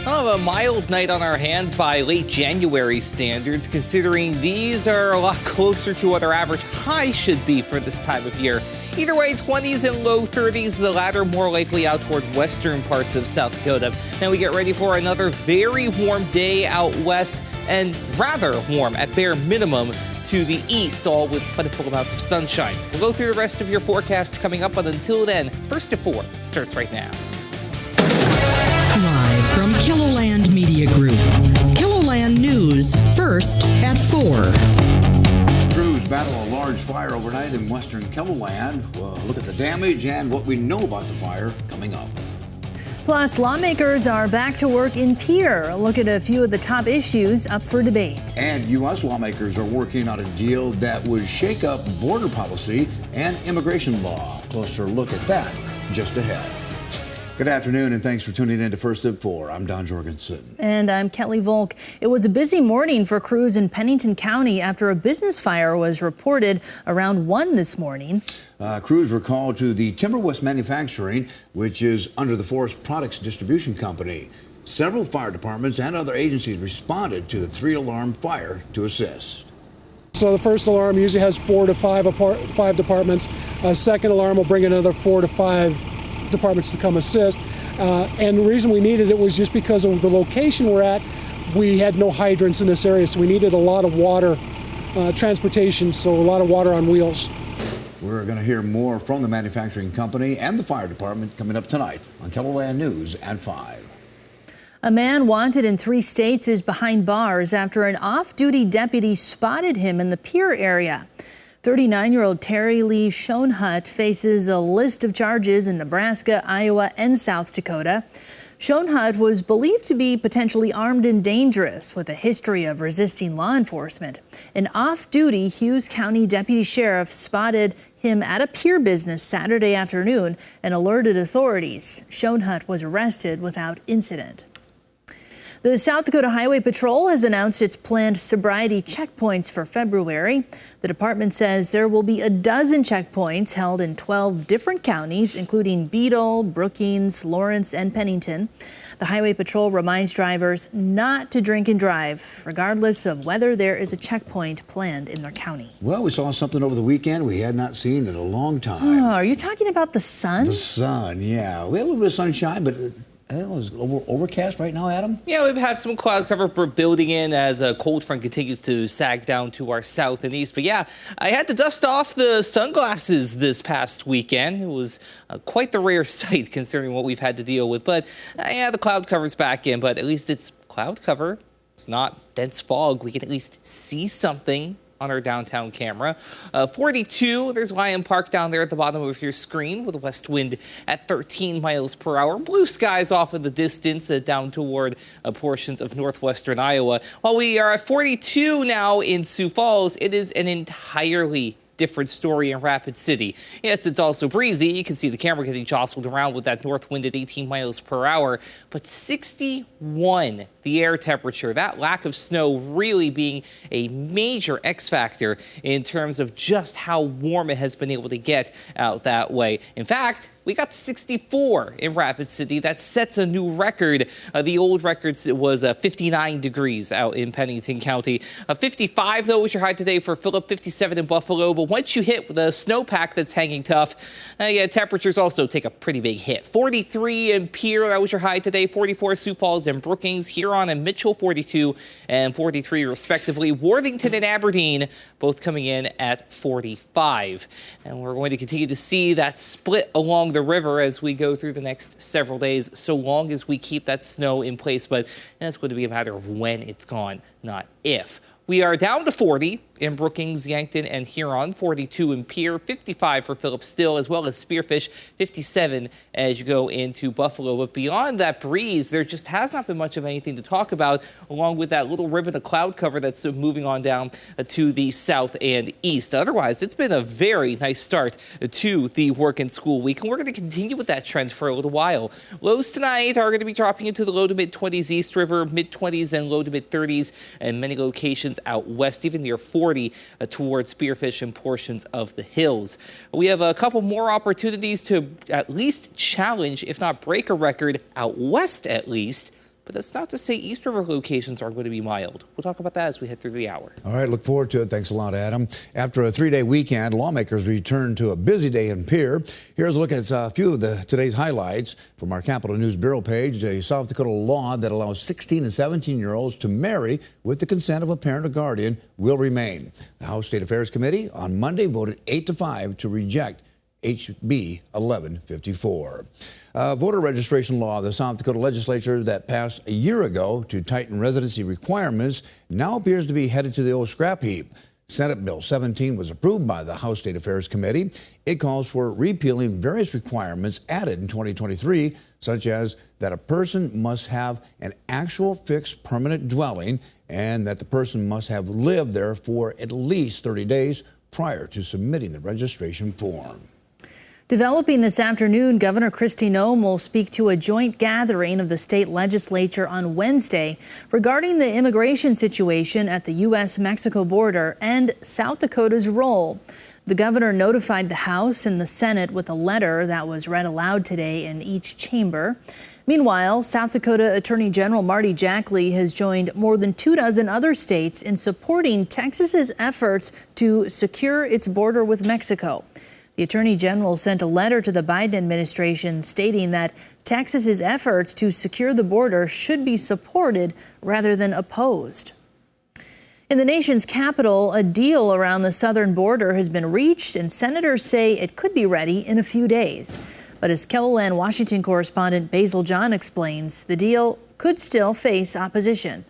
A mild night on our hands by late January standards, considering these are a lot closer to what our average high should be for this time of year. Either way, 20s and low 30s, the latter more likely out toward western parts of South Dakota. Then we get ready for another very warm day out west, and rather warm at bare minimum to the east, all with plentiful amounts of sunshine. We'll go through the rest of your forecast coming up, but until then, First at 4 starts right now. Live from KELOLAND Media Group. KELOLAND News, first at 4. Crews battle a large fire overnight in western KELOLAND. We'll look at the damage and what we know about the fire coming up. Plus, lawmakers are back to work in Pierre. A look at a few of the top issues up for debate. And U.S. lawmakers are working on a deal that would shake up border policy and immigration law. Closer look at that just ahead. Good afternoon, and thanks for tuning in to First at 4. I'm Don Jorgensen. And I'm Kelly Volk. It was a busy morning for crews in Pennington County after a business fire was reported around 1 this morning. Crews were called to the Timber West Manufacturing, which is under the Forest Products Distribution Company. Several fire departments and other agencies responded to the 3-alarm fire to assist. So the first alarm usually has 4 to 5 departments. Second alarm will bring another 4 to 5 departments to come assist. And the reason we needed it was just because of the location we're at. We had no hydrants in this area, so we needed a lot of water transportation, so a lot of water on wheels. We're going to hear more from the manufacturing company and the fire department coming up tonight on KELOLAND News at 5. A man wanted in 3 states is behind bars after an off-duty deputy spotted him in the Pierre area. 39-year-old Terry Lee Schoenhut faces a list of charges in Nebraska, Iowa, and South Dakota. Schoenhut was believed to be potentially armed and dangerous with a history of resisting law enforcement. An off-duty Hughes County deputy sheriff spotted him at a Pierre business Saturday afternoon and alerted authorities. Schoenhut was arrested without incident. The South Dakota Highway Patrol has announced its planned sobriety checkpoints for February. The department says there will be a dozen checkpoints held in 12 different counties, including Beadle, Brookings, Lawrence, and Pennington. The Highway Patrol reminds drivers not to drink and drive, regardless of whether there is a checkpoint planned in their county. Well, we saw something over the weekend we had not seen in a long time. Oh, are you talking about the sun? The sun, yeah. We had a little bit of sunshine, but it was overcast right now, Adam? Yeah, we have some cloud cover building in as a cold front continues to sag down to our south and east. But yeah, I had to dust off the sunglasses this past weekend. It was quite the rare sight considering what we've had to deal with. But yeah, the cloud cover's back in, but at least it's cloud cover. It's not dense fog. We can at least see something on our downtown camera. 42, there's Lion Park down there at the bottom of your screen with a west wind at 13 miles per hour. Blue skies off in the distance down toward portions of northwestern Iowa. While we are at 42 now in Sioux Falls, it is an entirely different story in Rapid City. Yes, it's also breezy. You can see the camera getting jostled around with that north wind at 18 miles per hour, but 61, the air temperature, that lack of snow really being a major X factor in terms of just how warm it has been able to get out that way. In fact, we got to 64 in Rapid City. That sets a new record. The old record was 59 degrees out in Pennington County. 55, though, was your high today for Phillip, 57 in Buffalo. But once you hit the snowpack that's hanging tough, yeah, temperatures also take a pretty big hit. 43 in Pierre, that was your high today. 44 Sioux Falls and Brookings. Huron and Mitchell, 42 and 43 respectively. Worthington and Aberdeen, both coming in at 45. And we're going to continue to see that split along the river as we go through the next several days, so long as we keep that snow in place. But that's going to be a matter of when it's gone, not if. We are down to 40 in Brookings, Yankton, and Huron, 42 in Pierre, 55 for Phillip Still, as well as Spearfish, 57 as you go into Buffalo. But beyond that breeze, there just has not been much of anything to talk about, along with that little ribbon of cloud cover that's moving on down to the south and east. Otherwise, it's been a very nice start to the work and school week, and we're going to continue with that trend for a little while. Lows tonight are going to be dropping into the low to mid-20s East River, mid-20s and low to mid-30s, and many locations out west, even near 40 towards Spearfish and portions of the hills. We have a couple more opportunities to at least challenge, if not break a record out west at least. but that's not to say East River locations are going to be mild. We'll talk about that as we head through the hour. All right, look forward to it. Thanks a lot, Adam. After a 3-day weekend, lawmakers return to a busy day in Pierre. Here's a look at a few of today's highlights from our Capitol News Bureau page. A South Dakota law that allows 16 and 17-year-olds to marry with the consent of a parent or guardian will remain. The House State Affairs Committee on Monday voted 8-5 to reject HB 1154. Voter registration law of the South Dakota legislature that passed a year ago to tighten residency requirements now appears to be headed to the old scrap heap. Senate Bill 17 was approved by the House State Affairs Committee. It calls for repealing various requirements added in 2023, such as that a person must have an actual fixed permanent dwelling and that the person must have lived there for at least 30 days prior to submitting the registration form. Developing this afternoon, Governor Kristi Noem will speak to a joint gathering of the state legislature on Wednesday regarding the immigration situation at the U.S.-Mexico border and South Dakota's role. The governor notified the House and the Senate with a letter that was read aloud today in each chamber. Meanwhile, South Dakota Attorney General Marty Jackley has joined more than 24 other states in supporting Texas's efforts to secure its border with Mexico. The Attorney General sent a letter to the Biden administration stating that Texas's efforts to secure the border should be supported rather than opposed. In the nation's capital, a deal around the southern border has been reached, and senators say it could be ready in a few days. But as KELOLAND Washington correspondent Basil John explains, the deal could still face opposition.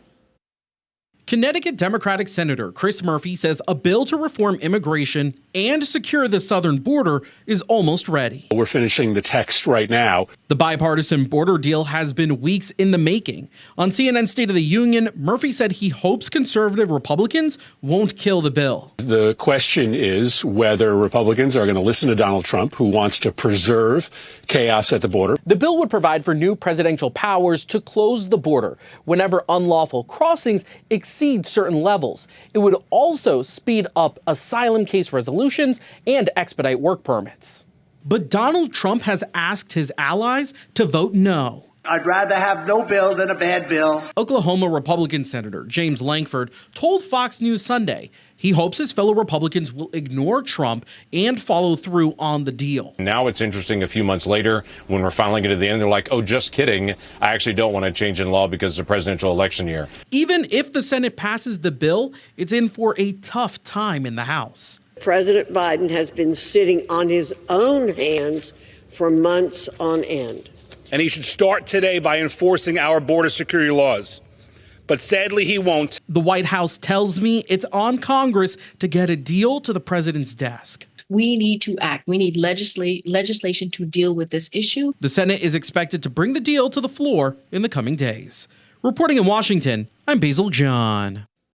Connecticut Democratic Senator Chris Murphy says a bill to reform immigration and secure the southern border is almost ready. We're finishing the text right now. The bipartisan border deal has been weeks in the making. On CNN State of the Union, Murphy said he hopes conservative Republicans won't kill the bill. The question is whether Republicans are going to listen to Donald Trump, who wants to preserve chaos at the border. The bill would provide for new presidential powers to close the border whenever unlawful crossings exceed certain levels. It would also speed up asylum case resolutions and expedite work permits. But Donald Trump has asked his allies to vote no. I'd rather have no bill than a bad bill. Oklahoma Republican Senator James Lankford told Fox News Sunday he hopes his fellow Republicans will ignore Trump and follow through on the deal. Now it's interesting a few months later when we're finally getting to the end, they're like, oh, just kidding. I actually don't want to change in law because it's a presidential election year. Even if the Senate passes the bill, it's in for a tough time in the House. President Biden has been sitting on his own hands for months on end. And he should start today by enforcing our border security laws. But sadly, he won't. The White House tells me it's on Congress to get a deal to the president's desk. We need to act. We need legislation to deal with this issue. The Senate is expected to bring the deal to the floor in the coming days. Reporting in Washington, I'm Basil John.